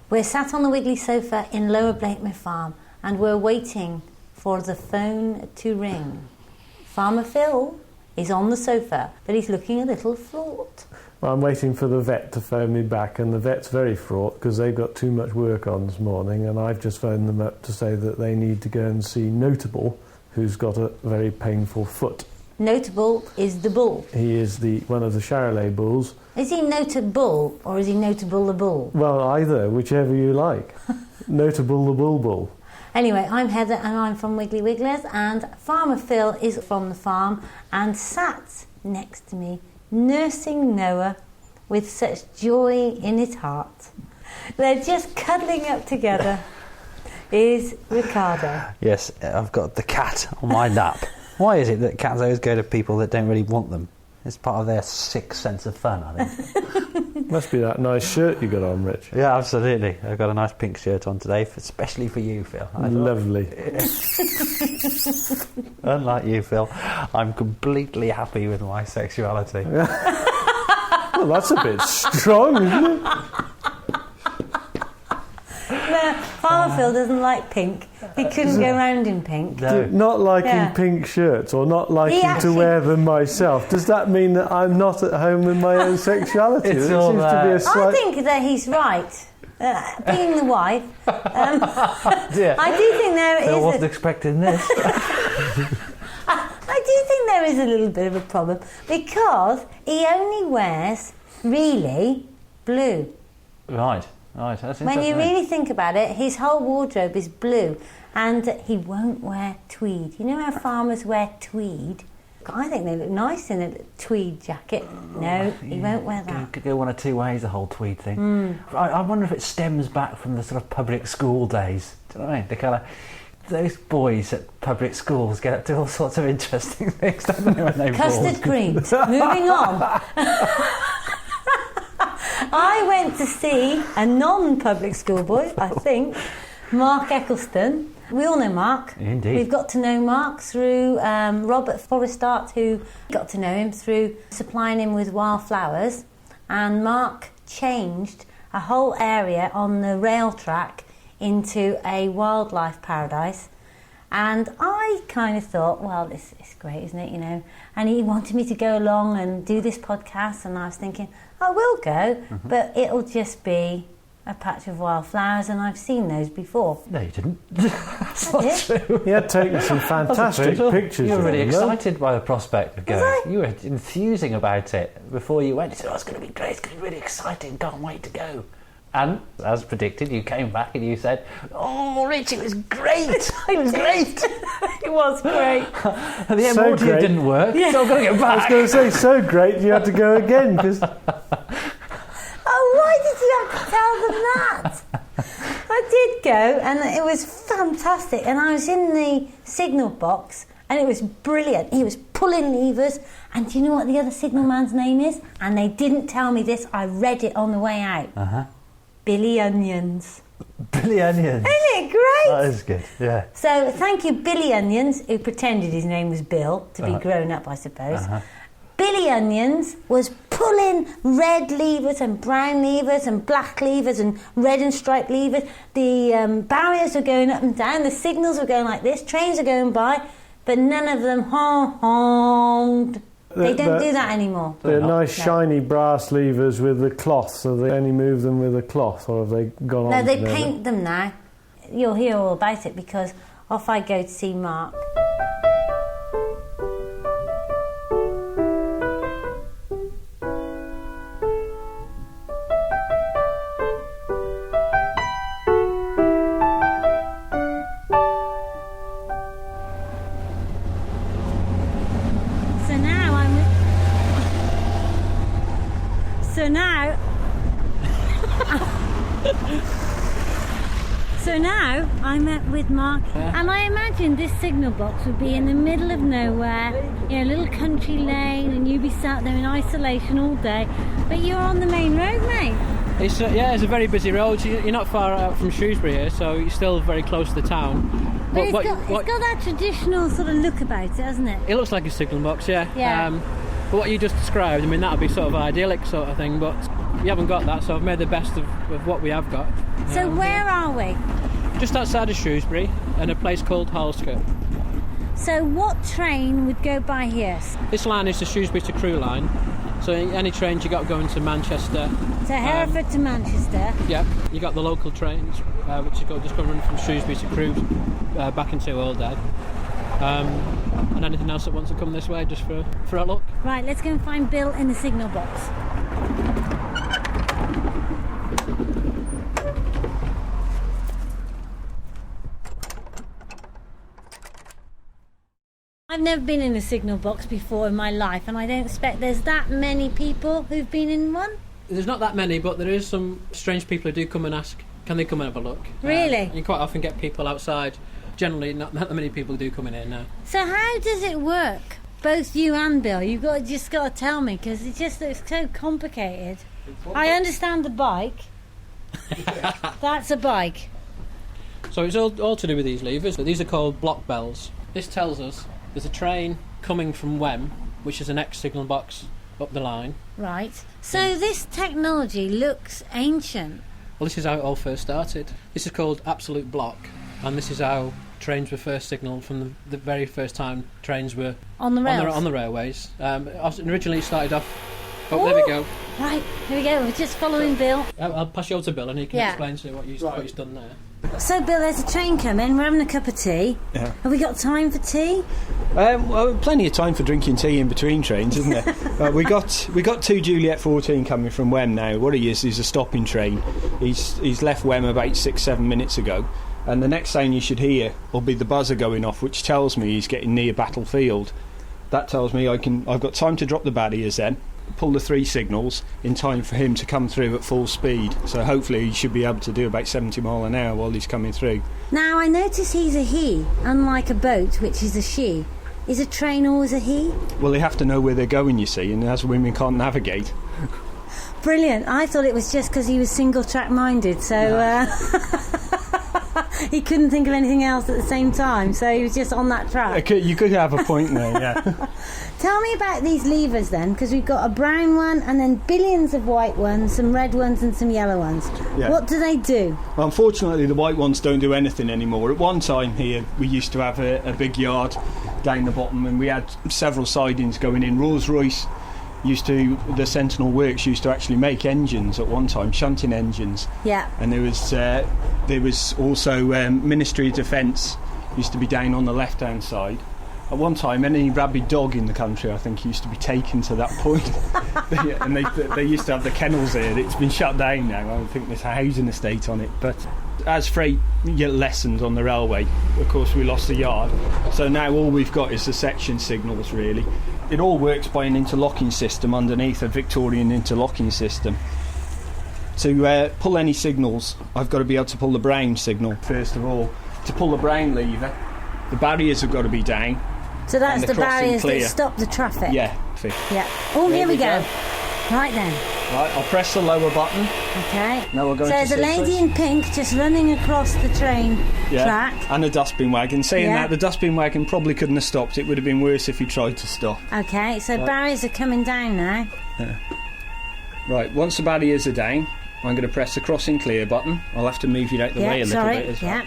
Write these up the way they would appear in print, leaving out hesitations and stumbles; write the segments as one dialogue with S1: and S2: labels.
S1: We're sat on the Wiggly sofa in Lower Blakemere Farm and we're waiting for the phone to ring. Farmer Phil is on the sofa, but he's looking a little fraught.
S2: Well, I'm waiting for the vet to phone me back, and the vet's very fraught because they've got too much work on this morning, and I've just phoned them up to say that they need to go and see Notable, who's got a very painful foot.
S1: Notable is the bull.
S2: He is one of the Charolais bulls.
S1: Is he Notable or is he Notable the bull?
S2: Well, either, whichever you like. Notable the bull.
S1: Anyway, I'm Heather and I'm from Wiggly Wigglers, and Farmer Phil is from the farm and sat next to me, nursing Noah with such joy in his heart. They're just cuddling up together. Is Ricardo.
S3: Yes, I've got the cat on my lap. Why is it that cats always go to people that don't really want them? It's part of their sick sense of fun, I think.
S2: Must be that nice shirt you got on, Rich.
S3: Yeah, absolutely. I've got a nice pink shirt on today, especially for you, Phil.
S2: Lovely.
S3: Unlike you, Phil, I'm completely happy with my sexuality.
S2: Well, that's a bit strong, isn't it?
S1: No, Farmer Phil doesn't like pink. He couldn't go round in pink.
S3: No.
S2: Not liking pink shirts or not liking to wear them myself. Does that mean that I'm not at home with my own sexuality?
S3: It
S2: seems
S3: all
S2: to be a slight...
S1: I think that he's right. Being the wife, I do think there is.
S3: I wasn't expecting this.
S1: I do think there is a little bit of a problem because he only wears really blue.
S3: Right. That's
S1: When you
S3: interesting.
S1: really think about it, his whole wardrobe is blue, and he won't wear tweed. You know how farmers wear tweed? I think they look nice in a tweed jacket. No, he won't wear that.
S3: Could go one or two ways, the whole tweed thing. I wonder if it stems back from the sort of public school days. Do you know what I mean? The kind of those boys at public schools get up to all sorts of interesting things, don't they? When they
S1: Custard creams. Moving on. I went to see a non-public school boy, I think, Mark Eccleston. We all know Mark.
S3: Indeed.
S1: We've got to know Mark through Robert Forrestart, who got to know him through supplying him with wildflowers. And Mark changed a whole area on the rail track into a wildlife paradise. And I kind of thought, well, this is great, isn't it, you know? And he wanted me to go along and do this podcast, and I was thinking, I will go, but it'll just be a patch of wildflowers, and I've seen those before.
S3: No, you didn't. That's not
S1: did.
S3: true.
S2: He had taken some fantastic pictures.
S3: You were
S2: of
S3: really
S2: them,
S3: excited by the prospect of going.
S1: Was I?
S3: You were enthusing about it before you went. You said, it's going to be great, it's going to be really exciting, can't wait to go. And, as predicted, you came back and you said, oh, Rich, it was great. It was great.
S1: It was great.
S3: And the
S2: So
S3: M40
S2: great.
S3: didn't work, so I'm going to get
S2: I was
S3: back.
S2: going to say, so great, you had to go again, because...
S1: Oh, why did you have to tell them that? I did go, and it was fantastic. And I was in the signal box, and it was brilliant. He was pulling levers, and do you know what the other signal man's name is? And they didn't tell me this. I read it on the way out. Billy Onions.
S3: Billy Onions.
S1: Isn't it great?
S3: That is good, yeah.
S1: So thank you, Billy Onions, who pretended his name was Bill to be grown up, I suppose. Billy Onions was pulling red levers and brown levers and black levers and red and striped levers. The barriers were going up and down. The signals were going like this. Trains are going by, but none of them honked. They don't do that anymore.
S2: They're nice shiny brass levers with the cloth, so they only move them with a cloth, or have they gone on?
S1: No, they
S2: to them?
S1: paint them now. You'll hear all about it because off I go to see Mark. So now I'm with Mark, and I imagine this signal box would be in the middle of nowhere, you know, a little country lane, and you'd be sat there in isolation all day. But you're on the main road, mate.
S4: It's a very busy road. You're not far out from Shrewsbury here, so you're still very close to the town.
S1: But it's got that traditional sort of look about it, hasn't it?
S4: It looks like a signal box, yeah.
S1: Yeah.
S4: But what you just described, I mean, that would be sort of idyllic sort of thing, but we haven't got that, so I've made the best of what we have got.
S1: So where are we?
S4: Just outside of Shrewsbury, in a place called Halskett.
S1: So what train would go by here?
S4: This line is the Shrewsbury to Crewe line, so any trains you got going to Manchester.
S1: So Hereford to Manchester.
S4: Yeah, you got the local trains, which are just going from Shrewsbury to Crewe, back into Old Dead. And anything else that wants to come this way, just for a look.
S1: Right, let's go and find Bill in the signal box. I've never been in a signal box before in my life, and I don't expect there's that many people who've been in one.
S4: There's not that many, but there is some strange people who do come and ask, can they come and have a look?
S1: Really?
S4: You quite often get people outside. Generally, not that many people do come in here now.
S1: So how does it work? Both you and Bill, you've just got to tell me, because it just looks so complicated. I understand the bike. That's a bike.
S4: So it's all to do with these levers. These are called block bells. This tells us there's a train coming from Wem, which is the next signal box up the line.
S1: Right. So this technology looks ancient.
S4: Well, this is how it all first started. This is called absolute block, and this is how trains were first signalled from the very first time trains were
S1: on the rails.
S4: On the railways. Originally it started off... Oh, there we go.
S1: Right, here we go. We're just following Bill.
S4: I'll pass you over to Bill and he can explain to you what he's done there.
S1: So, Bill, there's a train coming. We're having a cup of tea.
S5: Yeah.
S1: Have we got time for tea?
S5: Well, plenty of time for drinking tea in between trains, isn't there? we got 2 Juliet 14 coming from Wem now. What he is a stopping train. He's left Wem about 6-7 minutes ago, and the next sound you should hear will be the buzzer going off, which tells me he's getting near Battlefield. That tells me I've got time to drop the barriers then, pull the 3 signals in time for him to come through at full speed. So hopefully he should be able to do about 70 mile an hour while he's coming through.
S1: Now, I notice he's a he, unlike a boat, which is a she. Is a train always a he?
S5: Well, they have to know where they're going, you see, and as women can't navigate.
S1: Brilliant. I thought it was just because he was single-track minded, so he couldn't think of anything else at the same time, so he was just on that track.
S5: You could have a point there, yeah.
S1: Tell me about these levers then, because we've got a brown one and then billions of white ones, some red ones and some yellow ones. Yeah. What do they do?
S5: Well, unfortunately, the white ones don't do anything anymore. At one time here, we used to have a big yard down the bottom, and we had several sidings going in. Rolls-Royce the Sentinel Works used to actually make engines at one time, shunting engines.
S1: Yeah.
S5: And there was also Ministry of Defence used to be down on the left-hand side. At one time, any rabid dog in the country, I think, used to be taken to that point. And they used to have the kennels there. It's been shut down now. I don't think there's a housing estate on it. But as freight lessened on the railway, of course, we lost the yard. So now all we've got is the section signals, really. It all works by an interlocking system underneath, a Victorian interlocking system. To pull any signals, I've got to be able to pull the brown signal, first of all. To pull the brown lever, the barriers have got to be down.
S1: So that's the barriers that stop the traffic?
S5: Yeah.
S1: Yeah. Oh, here we go. Right then.
S5: Right, I'll press the lower button.
S1: Okay.
S5: Now we're going
S1: so there's a lady in pink just running across the train track.
S5: And a dustbin wagon. Saying that, the dustbin wagon probably couldn't have stopped. It would have been worse if he tried to stop.
S1: Okay, so barriers are coming down now.
S5: Yeah. Right, once the barriers are down, I'm going to press the crossing clear button. I'll have to move you out the way a little bit as well.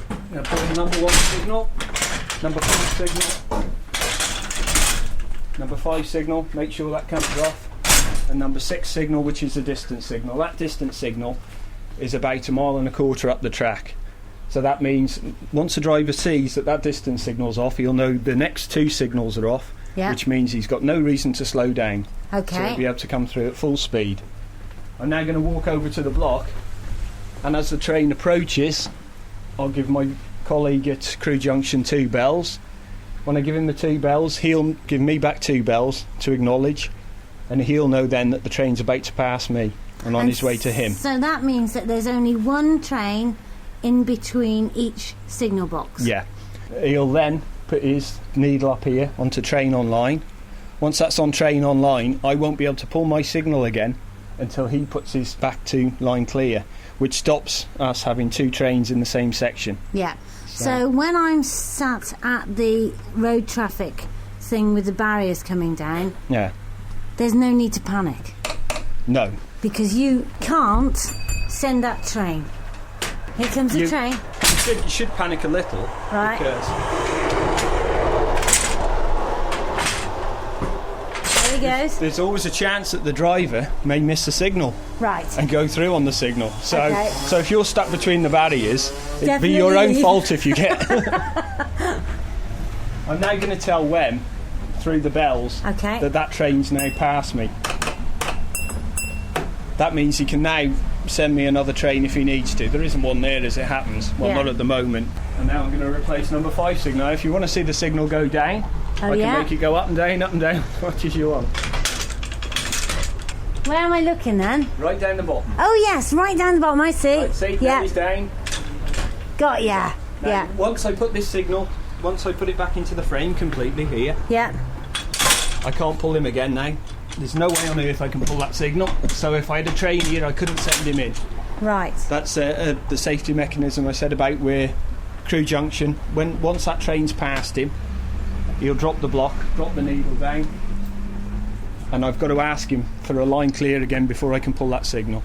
S5: I'm going to put in number 1 signal, number 4 signal, number 5 signal, make sure that comes off, and number 6 signal, which is the distance signal. That distance signal is about 1.25 miles up the track. So that means once the driver sees that distance signal's off, he'll know the next 2 signals are off, which means he's got no reason to slow down.
S1: Okay.
S5: So he'll be able to come through at full speed. I'm now going to walk over to the block, and as the train approaches, I'll give my colleague at Crewe Junction 2 bells. When I give him the 2 bells, he'll give me back 2 bells to acknowledge, and he'll know then that the train's about to pass me and on his way to him.
S1: So that means that there's only one train in between each signal box?
S5: Yeah. He'll then put his needle up here onto train online. Once that's on train online, I won't be able to pull my signal again until he puts his back to line clear, which stops us having 2 trains in the same section.
S1: Yeah. So when I'm sat at the road traffic thing with the barriers coming down, there's no need to panic.
S5: No.
S1: Because you can't send that train. Here comes the train.
S5: You should panic a little.
S1: Right.
S5: Because
S1: there he goes.
S5: There's always a chance that the driver may miss the signal.
S1: Right.
S5: And go through on the signal. So if you're stuck between the barriers, it'd be
S1: Definitely
S5: your own
S1: leave.
S5: fault if you get... I'm now going to tell Wem, through the bells, that train's now past me. That means he can now send me another train if he needs to. There isn't one there as it happens. Well, not at the moment. And now I'm going to replace number 5 signal. If you want to see the signal go down, I can make it go up and down, as much as you want.
S1: Where am I looking then?
S5: Right down the bottom.
S1: Oh yes, right down the bottom, I see.
S5: Right, see, now he's down.
S1: Got ya.
S5: Now, once I put this signal, once I put it back into the frame completely here, I can't pull him again now. There's no way on earth I can pull that signal. So if I had a train here, I couldn't send him in.
S1: Right.
S5: That's the safety mechanism I said about where Crewe Junction. Once that train's past him, he'll drop the block, drop the needle down, and I've got to ask him for a line clear again before I can pull that signal.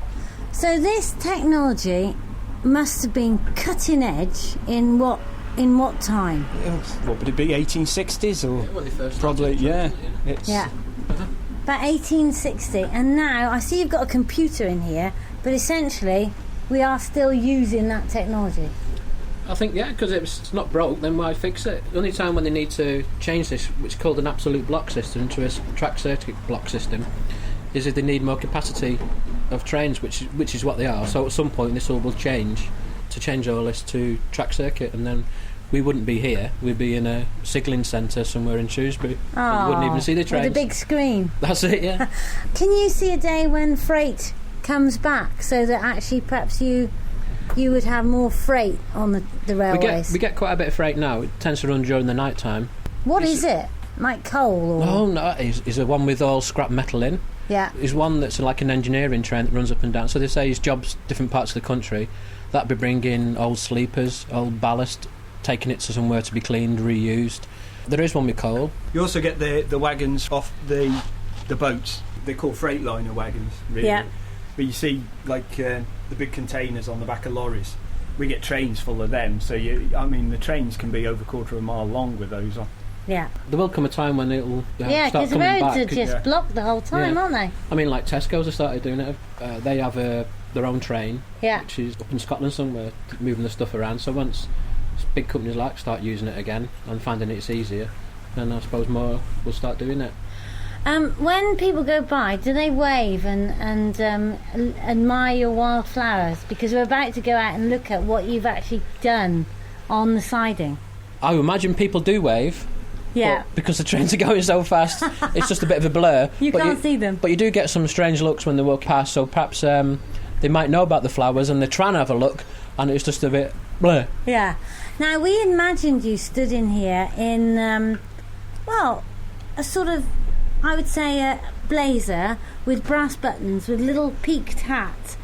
S1: So this technology must have been cutting edge in what time?
S5: What would it be, 1860s or
S4: when they first
S5: probably
S4: started,
S1: About 1860, and now I see you've got a computer in here, but essentially we are still using that technology.
S4: I think, because it's not broke, then why fix it? The only time when they need to change this, which is called an absolute block system, to a track circuit block system, is if they need more capacity of trains, which is what they are. So at some point this all will change all this to track circuit, and then we wouldn't be here. We'd be in a signalling centre somewhere in Shrewsbury.
S1: Oh,
S4: you wouldn't even see the trains.
S1: with a big screen.
S4: That's it, yeah.
S1: Can you see a day when freight comes back, so that actually perhaps you would have more freight on the railways?
S4: We get quite a bit of freight now. It tends to run during the night time.
S1: What is it? Like coal? Or?
S4: No, it's a one with all scrap metal in.
S1: Yeah.
S4: Is one that's like an engineering train that runs up and down. So they say his jobs different parts of the country. That'd be bringing old sleepers, old ballast, taking it to somewhere to be cleaned, reused. There is one with coal.
S5: You also get the wagons off the boats. They're called Freightliner wagons, really.
S1: Yeah.
S5: But you see, like the big containers on the back of lorries. We get trains full of them. So the trains can be over a quarter of a mile long with those on.
S1: Yeah.
S4: There will come a time when it'll start
S1: because the
S4: coming
S1: roads
S4: back.
S1: are just blocked the whole time, aren't they?
S4: I mean, like Tesco's have started doing it. They have their own train, which is up in Scotland somewhere, moving the stuff around. So once big companies like start using it again and finding it's easier, then I suppose more will start doing it.
S1: When people go by, do they wave and admire your wildflowers? Because we're about to go out and look at what you've actually done on the siding.
S4: I imagine people do wave.
S1: Yeah.
S4: But because the trains are going so fast, it's just a bit of a blur.
S1: You can't see them.
S4: But you do get some strange looks when they walk past, so perhaps they might know about the flowers and they're trying to have a look and it's just a bit blur.
S1: Yeah. Now, we imagined you stood in here in, a sort of, I would say, a blazer with brass buttons, with little peaked hat,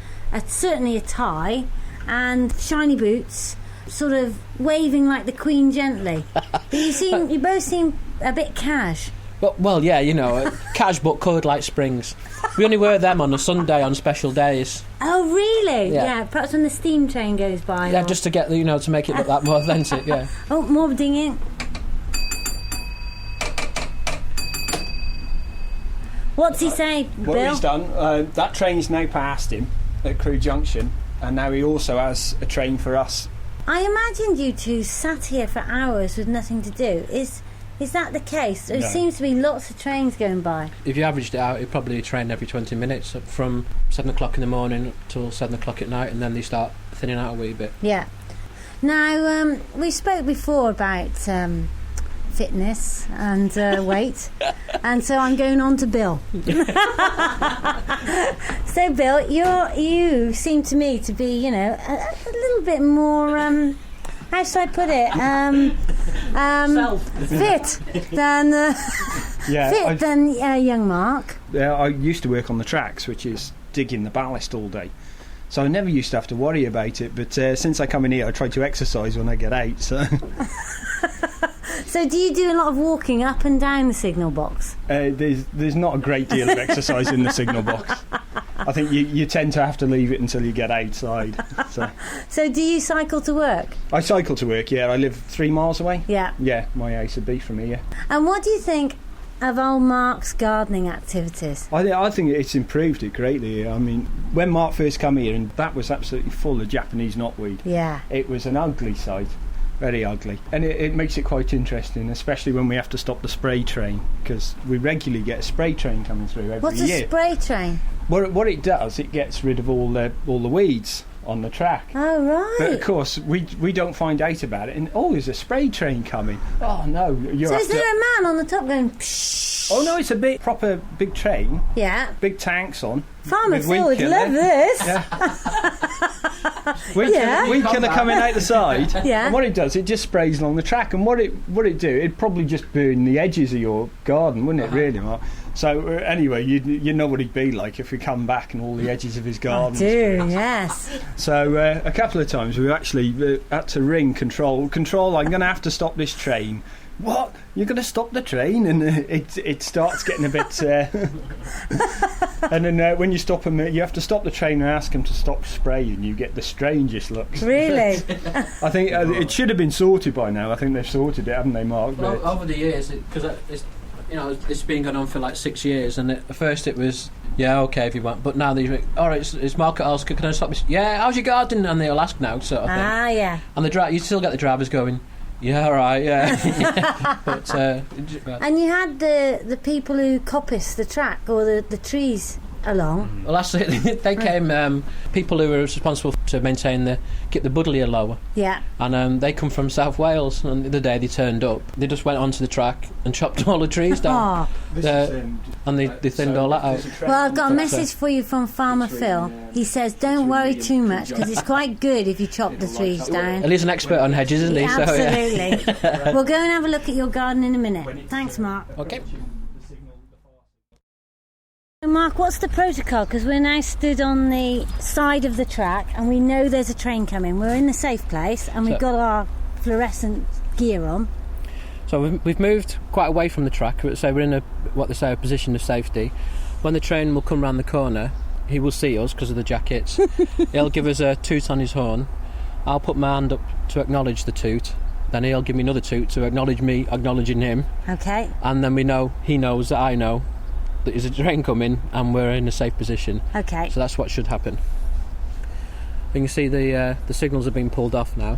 S1: certainly a tie, and shiny boots, sort of waving like the Queen gently. But you both seem a bit cash.
S4: Well, yeah, cash but coloured like springs. We only wear them on a Sunday on special days.
S1: Oh, really?
S4: Yeah.
S1: Perhaps when the steam train goes by.
S4: Yeah, just to get to make it look that more authentic. Yeah.
S1: Oh, more dinging. What's he say, Bill?
S5: What he's done, that train's now past him at Crewe Junction, and now he also has a train for us.
S1: I imagined you two sat here for hours with nothing to do. Is that the case? There seems to be lots of trains going by.
S4: If you averaged it out, it'd probably train every 20 minutes from 7 o'clock in the morning till 7 o'clock at night, and then they start thinning out a wee bit.
S1: Yeah. Now, we spoke before about fitness and weight, and so I'm going on to Bill. So, Bill, you seem to me to be, a little bit more... how should I put it? Fit than young Mark.
S5: Yeah, I used to work on the tracks, which is digging the ballast all day. So I never used to have to worry about it. But since I come in here, I try to exercise when I get out. So.
S1: So do you do a lot of walking up and down the signal box?
S5: There's not a great deal of exercise in the signal box. I think you tend to have to leave it until you get outside. So
S1: do you cycle to work?
S5: I cycle to work, yeah. I live 3 miles away.
S1: Yeah.
S5: Yeah, my house would be from here.
S1: And what do you think of old Mark's gardening activities?
S5: I think it's improved it greatly. I mean, when Mark first came here, and that was absolutely full of Japanese knotweed.
S1: Yeah.
S5: It was an ugly sight. Very ugly. And it makes it quite interesting, especially when we have to stop the spray train, because we regularly get a spray train coming through every year.
S1: What's a spray train?
S5: What it does, it gets rid of all the weeds on the track.
S1: Oh, right.
S5: But of course, we don't find out about it. And there's a spray train coming. Oh no!
S1: So is there a man on the top going? Psh?
S5: Oh no, it's a proper big train.
S1: Yeah.
S5: Big tanks on.
S1: Farmer Phil would love this.
S5: Yeah. Weed killer coming out the side.
S1: Yeah.
S5: And what it does, it just sprays along the track. And what it do, it'd probably just burn the edges of your garden, wouldn't it? Really, Mark? So anyway, you know what he'd be like if we come back and all the edges of his garden.
S1: I do, yes.
S5: So a couple of times we've actually had to ring control. I'm going to have to stop this train. What? You're going to stop the train? And it starts getting a bit... and then when you stop them, you have to stop the train and ask them to stop spraying. You get the strangest looks.
S1: Really?
S5: I think it should have been sorted by now. I think they've sorted it, haven't they, Mark?
S4: Well, over the years, because it's been going on for like 6 years, and at first it was, yeah, okay, if you want, but now they're, all right, it's market hours, can I stop this? Yeah, how's your garden? And they'll ask now, sort of thing.
S1: Ah, yeah.
S5: And
S4: you still get the drivers going, yeah, all right, yeah. But,
S1: and you had the people who coppice the track or the trees along.
S4: Well, that's it. They came, people who were responsible to keep the budlier lower.
S1: Yeah.
S4: And they come from South Wales, and the day they turned up, they just went onto the track and chopped all the trees down. And they thinned all that out.
S1: Well, I've got a message for you from Farmer Phil. He says, don't worry too much, because it's quite good if you chop the trees down.
S4: Well, he's an expert on hedges, isn't he?
S1: Absolutely.
S4: So, yeah.
S1: We'll go and have a look at your garden in a minute. Thanks, Mark.
S4: Okay.
S1: Mark, what's the protocol? Because we're now stood on the side of the track and we know there's a train coming. We're in the safe place and we've got our fluorescent gear on.
S4: So we've moved quite away from the track, so we're in a position of safety. When the train will come round the corner, he will see us because of the jackets. He'll give us a toot on his horn. I'll put my hand up to acknowledge the toot. Then he'll give me another toot to acknowledge me acknowledging him.
S1: Okay.
S4: And then he knows that I know that there's a train coming and we're in a safe position.
S1: Okay.
S4: So that's what should happen. You can see the signals have been pulled off now.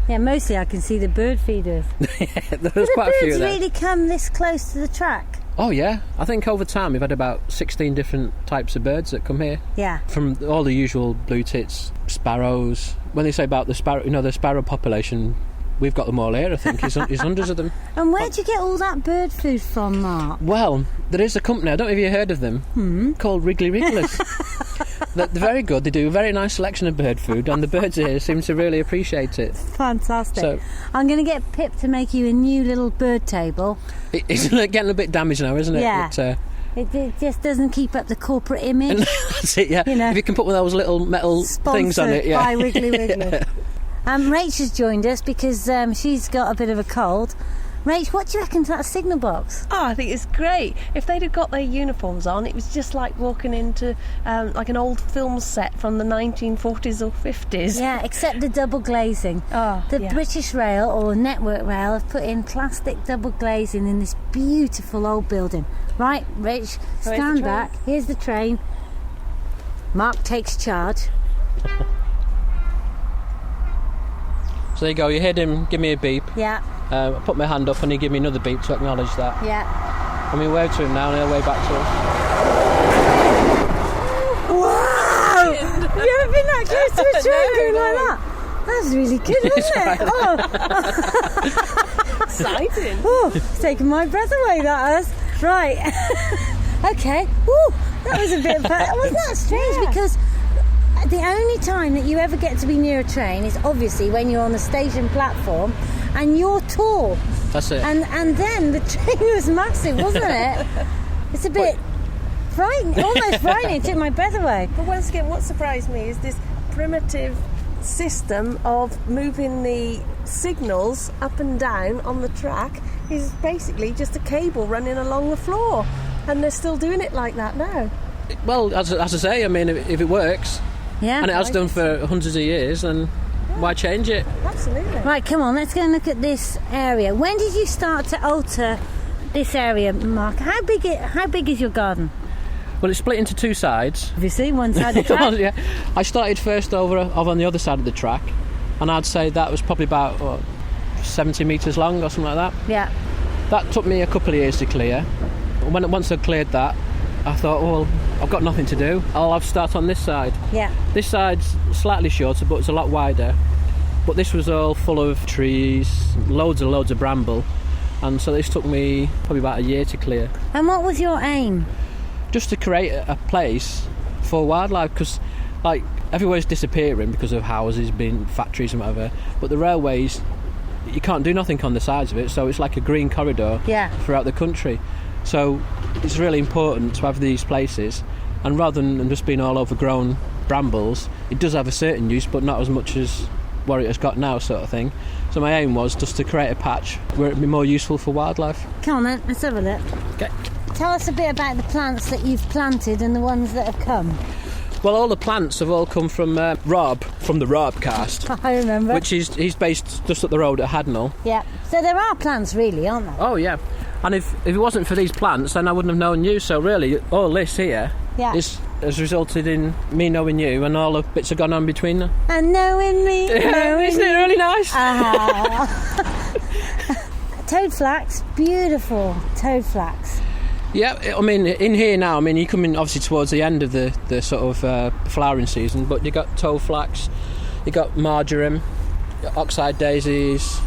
S1: Yeah, mostly I can see the bird feeders.
S4: There's quite a few
S1: birds
S4: there.
S1: really come this close to the track?
S4: Oh yeah, I think over time we've had about 16 different types of birds that come here.
S1: Yeah.
S4: From all the usual blue tits, sparrows. When they say about the sparrow population, we've got them all here, I think. There's hundreds of them.
S1: And where do you get all that bird food from, Mark?
S4: Well, there is a company, I don't know if you've heard of them, called Wiggly Wrigglers. They're very good. They do a very nice selection of bird food, and the birds here seem to really appreciate it.
S1: Fantastic.
S4: So,
S1: I'm going to get Pip to make you a new little bird table.
S4: It's getting a bit damaged now, isn't it?
S1: Yeah.
S4: But,
S1: it just doesn't keep up the corporate image.
S4: that's it, yeah.
S1: You know,
S4: if you can put one of those little metal things on it. Yeah.
S1: By Wiggly Wigglers. Rach has joined us because she's got a bit of a cold. Rach, what do you reckon to that signal box?
S6: Oh, I think it's great. If they'd have got their uniforms on, it was just like walking into like an old film set from the 1940s or 50s.
S1: Yeah, except the double glazing. The British Rail or Network Rail have put in plastic double glazing in this beautiful old building. Right, Rach, stand back. Here's the train. Mark takes charge.
S4: So there you go, you heard him give me a beep.
S1: Yeah.
S4: I put my hand up and he gave me another beep to acknowledge that.
S1: Yeah.
S4: And we wave to him now and he'll wave back to us.
S1: Wow! You ever been that close to a train going like that? That's really good, wasn't it? Oh.
S6: Exciting.
S1: Oh, it's taking my breath away, that has. Right. Okay. Woo, that was a bit fun. Wasn't that strange? Because the only time that you ever get to be near a train is obviously when you're on the station platform and you're tall.
S4: That's it.
S1: And then the train was massive, wasn't it? It's a bit frightening, almost frightening. It took my breath away.
S6: But once again, what surprised me is this primitive system of moving the signals up and down on the track is basically just a cable running along the floor, and they're still doing it like that now.
S4: Well, as I say, I mean, if it works, and it has done for hundreds of years, then why change it?
S6: Absolutely.
S1: Right, come on, let's go and look at this area. When did you start to alter this area, Mark? How big is your garden?
S4: Well, it's split into two sides.
S1: Obviously, one side of the track.
S4: Yeah. I started first over on the other side of the track, and I'd say that was probably about 70 metres long or something like that.
S1: Yeah.
S4: That took me a couple of years to clear. Once I'd cleared that, I thought, well, I've got nothing to do. I'll have to start on this side.
S1: Yeah.
S4: This side's slightly shorter, but it's a lot wider. But this was all full of trees, loads of bramble, and so this took me probably about a year to clear.
S1: And what was your aim?
S4: Just to create a place for wildlife, because like everywhere's disappearing because of houses, being factories and whatever, but the railways, you can't do nothing on the sides of it, so it's like a green corridor throughout the country. So it's really important to have these places, and rather than just being all overgrown brambles, it does have a certain use, but not as much as what it has got now, sort of thing. So my aim was just to create a patch where it'd be more useful for wildlife.
S1: Come on then, let's have a look.
S4: Okay.
S1: Tell us a bit about the plants that you've planted and the ones that have come.
S4: Well, all the plants have all come from Rob, from the Robcast.
S1: I remember.
S4: Which he's based just up the road at Hadnell.
S1: Yeah. So there are plants, really, aren't there?
S4: Oh, yeah. And if it wasn't for these plants, then I wouldn't have known you. So really, all this here has resulted in me knowing you, and all the bits have gone on between them.
S1: And knowing me.
S4: Isn't it really nice?
S1: Toad flax, beautiful toad flax.
S4: Yeah, I mean, in here now, I mean, you come in obviously towards the end of the sort of flowering season, but you got toad flax, you got marjoram, oxeye daisies,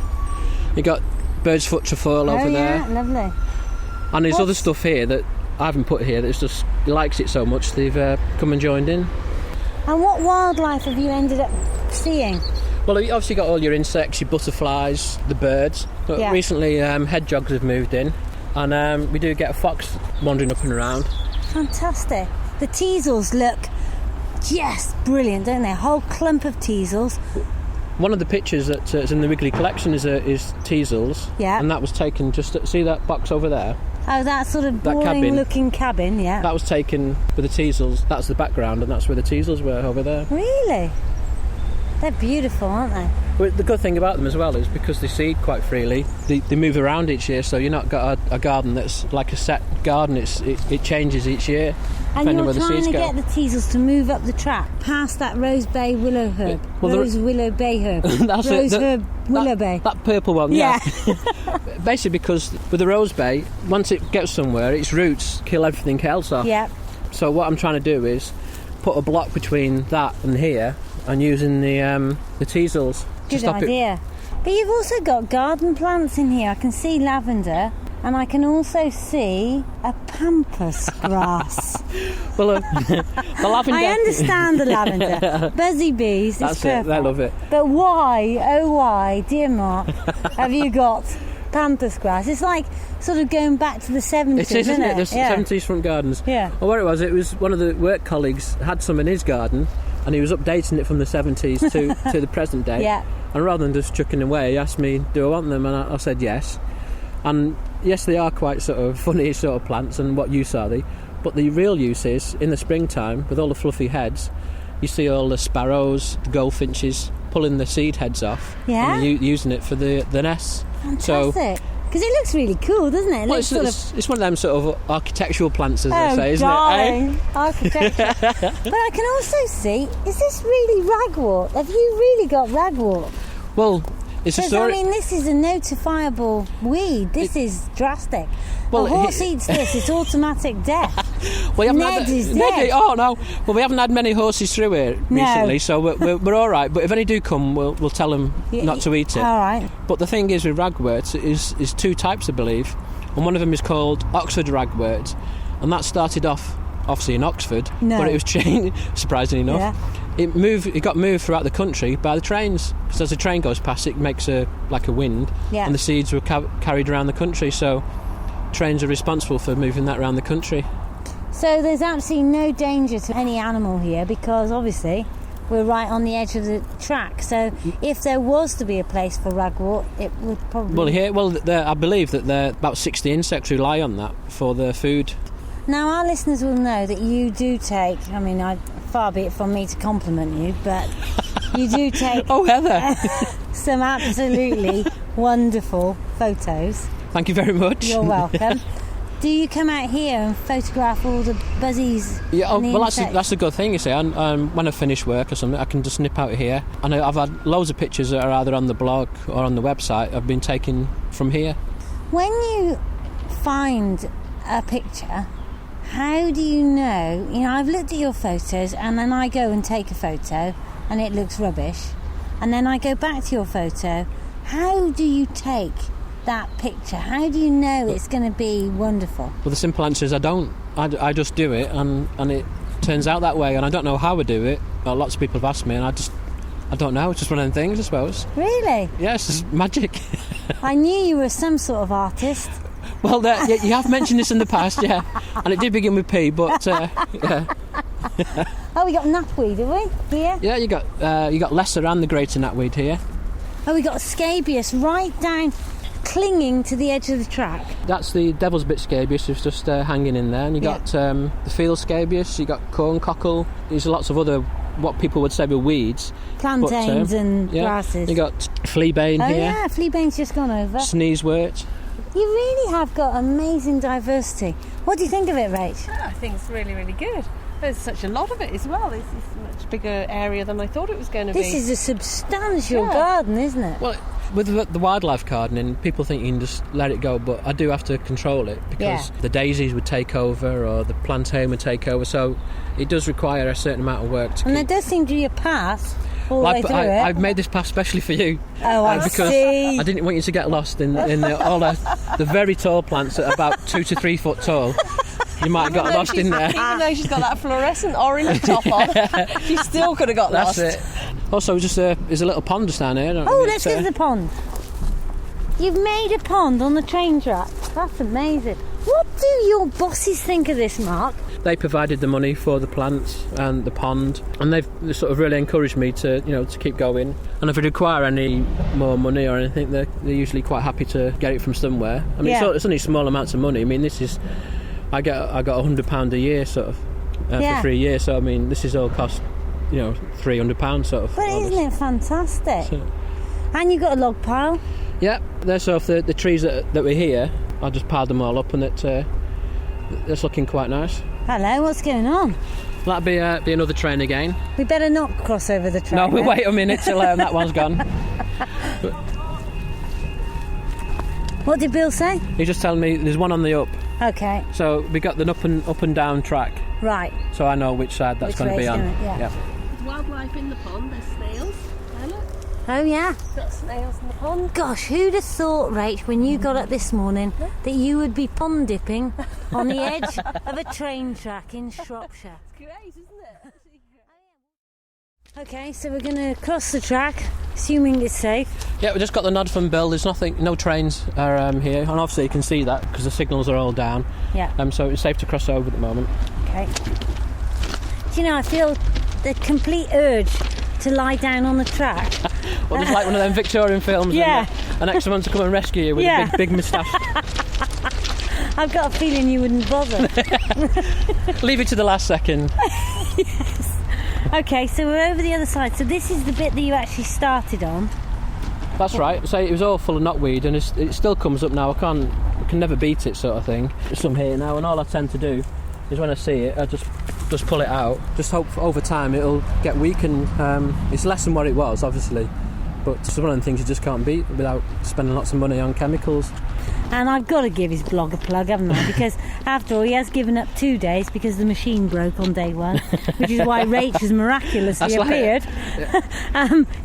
S4: you got bird's foot trefoil over there.
S1: Oh, yeah, lovely.
S4: And there's other stuff here that I haven't put here that's just likes it so much they've come and joined in.
S1: And what wildlife have you ended up seeing?
S4: Well, you obviously got all your insects, your butterflies, the birds. But recently, hedgehogs have moved in, and we do get a fox wandering up and around.
S1: Fantastic. The teasels look just brilliant, don't they? A whole clump of teasels.
S4: One of the pictures that's in the Wiggly collection is teasels.
S1: Yeah.
S4: And that was taken see that box over there?
S1: Oh, that sort of boring-looking cabin, yeah.
S4: That was taken with the teasels. That's the background, and that's where the teasels were over there.
S1: Really? They're beautiful, aren't they?
S4: Well, the good thing about them as well is because they seed quite freely, they move around each year, so you're not got a garden that's like a set garden. It changes each year.
S1: And you're trying to get the teasels to move up the track past that Rose Bay willow herb. Willow Bay herb.
S4: That's
S1: Rose herb willow bay.
S4: That purple one, yeah. Basically because with the Rose Bay, once it gets somewhere, its roots kill everything else off.
S1: Yeah.
S4: So what I'm trying to do is put a block between that and here, and using the teasels to stop
S1: idea. But you've also got garden plants in here. I can see lavender, and I can also see a pampas grass.
S4: Well, the lavender...
S1: I understand the lavender. Buzzy bees,
S4: that's it, they love it.
S1: But why, oh why, dear Mark, have you got pampas grass? It's like sort of going back to the 70s,
S4: it is, isn't it? The 70s front gardens.
S1: Yeah.
S4: Well, what it was one of the work colleagues had some in his garden, and he was updating it from the 70s to the present day.
S1: Yeah.
S4: And rather than just chucking away, he asked me, do I want them? And I said yes. And yes, they are quite sort of funny sort of plants, and what use are they? But the real use is, in the springtime, with all the fluffy heads, you see all the sparrows, the goldfinches, pulling the seed heads off.
S1: Yeah.
S4: And using it for the nests.
S1: Fantastic. Because it looks really cool, doesn't it?
S4: It's one of them sort of architectural plants, as they say, isn't
S1: darling.
S4: it?
S1: Architecture. But I can also see, is this really ragwort? Have you really got ragwort?
S4: Well, it's a story.
S1: I mean, this is a notifiable weed. This is drastic. Well, a horse eats this, it's automatic death. Ned is dead.
S4: Oh, no. Well, we haven't had many horses through here recently, so we're all right. But if any do come, we'll tell them not to eat it.
S1: All right.
S4: But the thing is with ragwort is two types, I believe. And one of them is called Oxford ragwort. And that started off, obviously, in Oxford.
S1: No.
S4: But it was changed, surprisingly enough.
S1: Yeah.
S4: It got moved throughout the country by the trains. Because as the train goes past, it makes a wind.
S1: Yeah.
S4: And the seeds were carried around the country. So trains are responsible for moving that around the country.
S1: So there's absolutely no danger to any animal here because obviously we're right on the edge of the track. So if there was to be a place for ragwort, it would probably...
S4: I believe that there are about 60 insects rely on that for their food.
S1: Now our listeners will know that you do take, far be it from me to compliment you, but you do take
S4: Oh, Heather!
S1: some absolutely wonderful photos.
S4: Thank you very much.
S1: You're welcome. Do you come out here and photograph all the buzzies?
S4: Yeah,
S1: and the insects?
S4: that's a good thing, you see. When I finish work or something, I can just nip out here. And I've had loads of pictures that are either on the blog or on the website I've been taken from here.
S1: When you find a picture, how do you know? I've looked at your photos and then I go and take a photo and it looks rubbish. And then I go back to your photo. How do you take that picture? How do you know it's going to be wonderful?
S4: Well, the simple answer is I don't. I just do it and it turns out that way, and I don't know how I do it. Lots of people have asked me and I don't know. It's just one of them things, I suppose.
S1: Really?
S4: Yes, it's magic.
S1: I knew you were some sort of artist.
S4: Well, you have mentioned this in the past, yeah, and it did begin with P, but yeah.
S1: Oh, we got knapweed, have we? Here?
S4: Yeah, you got lesser and the greater knapweed here.
S1: Oh, we got scabious right down, clinging to the edge of the track.
S4: That's the devil's bit scabious, it's just hanging in there. And you got the field scabious, you got corn cockle. There's lots of other, what people would say were weeds.
S1: Plantains and grasses.
S4: You got fleabane here.
S1: Oh yeah, fleabane's just gone over.
S4: Sneezewort.
S1: You really have got amazing diversity. What do you think of it, Rach?
S6: I think it's really, really good. There's such a lot of it as well. It's a much bigger area than I thought it was going to be.
S1: This is a substantial garden, isn't it?
S4: Well, with the wildlife gardening, people think you can just let it go, but I do have to control it because the daisies would take over or the plantain would take over, so it does require a certain amount of work to
S1: And
S4: keep.
S1: there does seem to be a path all the way through it.
S4: I've made this path specially for you.
S1: Oh, I
S4: because
S1: see.
S4: I didn't want you to get lost in all the very tall plants that are about 2 to 3 foot tall. You might have got lost in there.
S6: Even though she's got that fluorescent orange top on, she still could have got lost.
S4: That's it. Also, there's a little pond just down here.
S1: Let's go to the pond. You've made a pond on the train track. That's amazing. What do your bosses think of this, Mark?
S4: They provided the money for the plants and the pond, and they've sort of really encouraged me to keep going. And if I require any more money or anything, they're usually quite happy to get it from somewhere. I mean, it's only small amounts of money. I mean, I got £100 a year sort of for 3 years. So I mean, this is all cost £300 sort of.
S1: But isn't it fantastic? And you've got a log pile.
S4: Yeah, they're sort of the trees that were here. I just piled them all up, and that's looking quite nice.
S1: Hello, what's going on?
S4: That'll be another train again.
S1: We better not cross over the track.
S4: No, we'll wait a minute till that one's gone.
S1: What did Bill say?
S4: He's just telling me there's one on the up.
S1: Okay.
S4: So we got the up and down track.
S1: Right.
S4: So I know which side that's going to be on.
S1: Yeah.
S6: There's wildlife in the pond. There's snails. Look.
S1: Oh yeah.
S6: Got snails in the pond.
S1: Gosh, who'd have thought, Rach, when you got up this morning, that you would be pond dipping on the edge of a train track in Shropshire?
S6: It's great, isn't it?
S1: Okay, so we're going to cross the track, assuming it's safe.
S4: Yeah, we just got the nod from Bill. There's no trains are here, and obviously you can see that because the signals are all down.
S1: Yeah.
S4: So it's safe to cross over at the moment.
S1: Okay. Do you know, I feel the complete urge to lie down on the track.
S4: Well, it's like one of them Victorian films.
S1: Yeah.
S4: And an extra one to come and rescue you with a big moustache.
S1: I've got a feeling you wouldn't bother.
S4: Leave it to the last second.
S1: Yes. Okay, so we're over the other side. So this is the bit that you actually started on.
S4: That's right. So it was all full of knotweed, and it still comes up now. I can never beat it, sort of thing. There's some here now, and all I tend to do is when I see it, I just pull it out. Just hope over time it'll get weak, and it's less than what it was, obviously. But it's one of the things you just can't beat without spending lots of money on chemicals.
S1: And I've got to give his blog a plug, haven't I? Because after all, he has given up 2 days because the machine broke on day one, which is why Rach has miraculously appeared.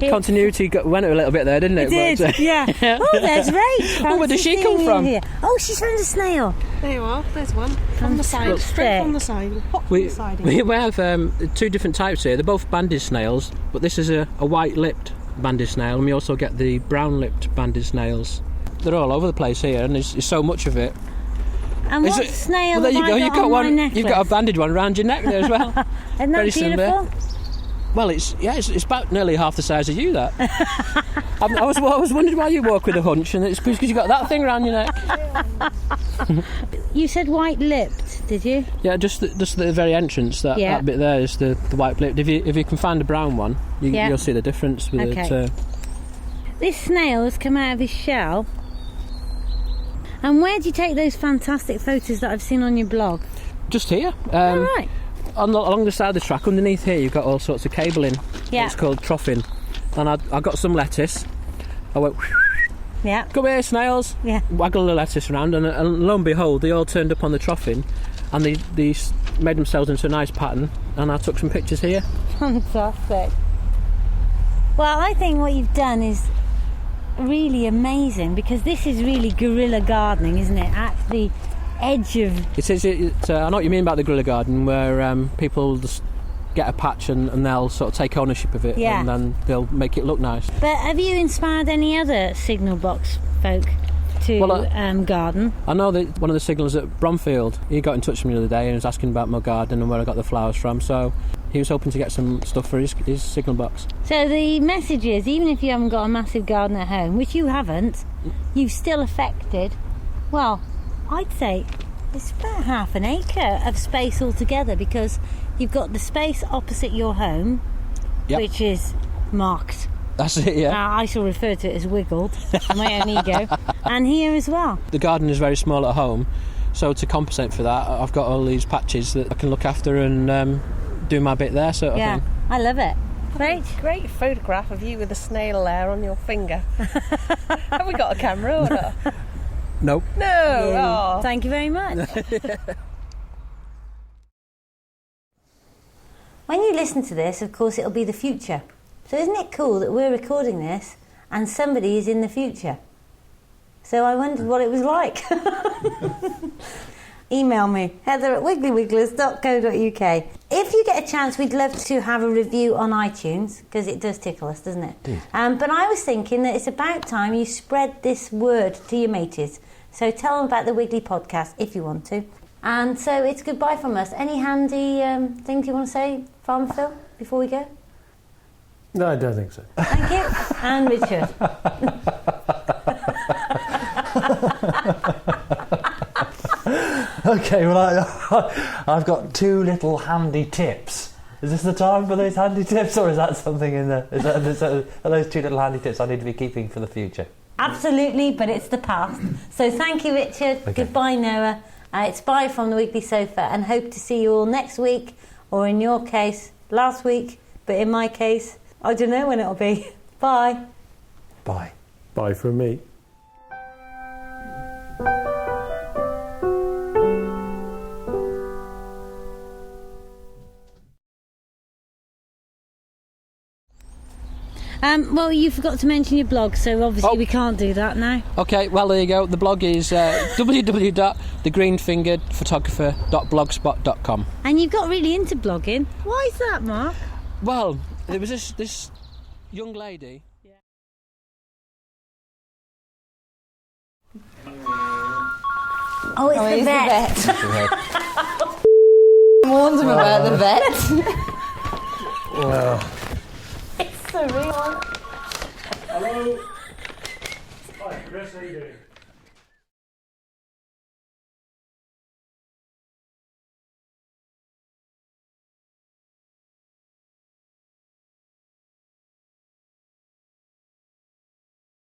S4: Continuity went a little bit there, didn't it?
S1: It did, yeah. Oh, there's Rach.
S4: Where does she come from?
S1: Here. Oh, she's found a snail.
S6: There you are. There's one. From the side. Straight from the side. Hot from the side.
S4: We have 2 different types here. They're both banded snails, but this is a white-lipped banded snail, and we also get the brown-lipped banded snails. They're all over the place here, and there's so much of it
S1: And
S4: Is
S1: what
S4: it-
S1: snail
S4: Well, there you
S1: have
S4: go.
S1: I
S4: you've
S1: got
S4: got
S1: on
S4: one.
S1: my necklace?
S4: You've got a banded one around your neck there as well.
S1: Isn't that
S4: Very
S1: beautiful?
S4: similar. Well, it's about nearly half the size of you. That. I was wondering why you walk with a hunch, and it's because you got that thing around your neck.
S1: You said white-lipped, did you?
S4: Yeah, just the very entrance. That bit there is the white blip. If you can find a brown one, you'll see the difference with
S1: Okay.
S4: it.
S1: This snail has come out of his shell. And where do you take those fantastic photos that I've seen on your blog?
S4: Just here.
S1: All right.
S4: Along the side of the track, underneath here, you've got all sorts of cabling.
S1: Yeah.
S4: It's called troughing. And I got some lettuce. I went,
S1: Yeah.
S4: come here, snails.
S1: Yeah.
S4: Waggle the lettuce around, and lo and behold, they all turned up on the troughing, and they made themselves into a nice pattern. And I took some pictures here.
S1: Fantastic. Well, I think what you've done is really amazing, because this is really guerrilla gardening, isn't it? At the edge of...
S4: I know what you mean about the guerrilla garden, where people just get a patch and they'll sort of take ownership of it,
S1: Yeah.
S4: and then they'll make it look nice.
S1: But have you inspired any other signal box folk to garden?
S4: I know that one of the signals at Bromfield, he got in touch with me the other day and was asking about my garden and where I got the flowers from, so he was hoping to get some stuff for his signal box.
S1: So the message is, even if you haven't got a massive garden at home, which you haven't, you've still affected, well, I'd say it's about half an acre of space altogether, because you've got the space opposite your home,
S4: Yep.
S1: which is marked.
S4: That's it, yeah.
S1: I shall refer to it as wiggled, for my own ego, and here as well.
S4: The garden is very small at home, so to compensate for that, I've got all these patches that I can look after and do my bit there, sort of
S1: Yeah,
S4: thing.
S1: I love it.
S6: Great photograph of you with a snail there on your finger. Have we got a camera or not?
S4: Nope.
S6: No. Oh.
S1: Thank you very much. When you listen to this, of course, it'll be the future. So isn't it cool that we're recording this and somebody is in the future? So I wondered what it was like. Email me, heather@wigglywigglers.co.uk. If you get a chance, we'd love to have a review on iTunes, because it does tickle us, doesn't it? But I was thinking that it's about time you spread this word to your mateys. So tell them about the Wiggly Podcast if you want to. And so it's goodbye from us. Any handy things you want to say, Farmer Phil, before we go?
S2: No, I don't think so.
S1: Thank you. And Richard.
S3: Okay, well, I've got two little handy tips. Is this the time for those handy tips, or is that something in the... Are those two little handy tips I need to be keeping for the future?
S1: Absolutely, but it's the past. So thank you, Richard.
S3: Okay.
S1: Goodbye, Noah. It's bye from the Wiggly Sofa, and hope to see you all next week, or in your case, last week, but in my case, I don't know when it'll be. Bye.
S3: Bye.
S2: Bye from me.
S1: Well, you forgot to mention your blog, so obviously we can't do that now.
S4: Okay, well, there you go. The blog is www.thegreenfingeredphotographer.blogspot.com.
S1: And you got really into blogging. Why is that, Mark?
S4: Well, there was this young lady...
S1: Oh, it's the vet.
S7: Warned him about the vet.
S2: Well,
S1: It's surreal.
S2: hello. Hi, Chris, how you doing?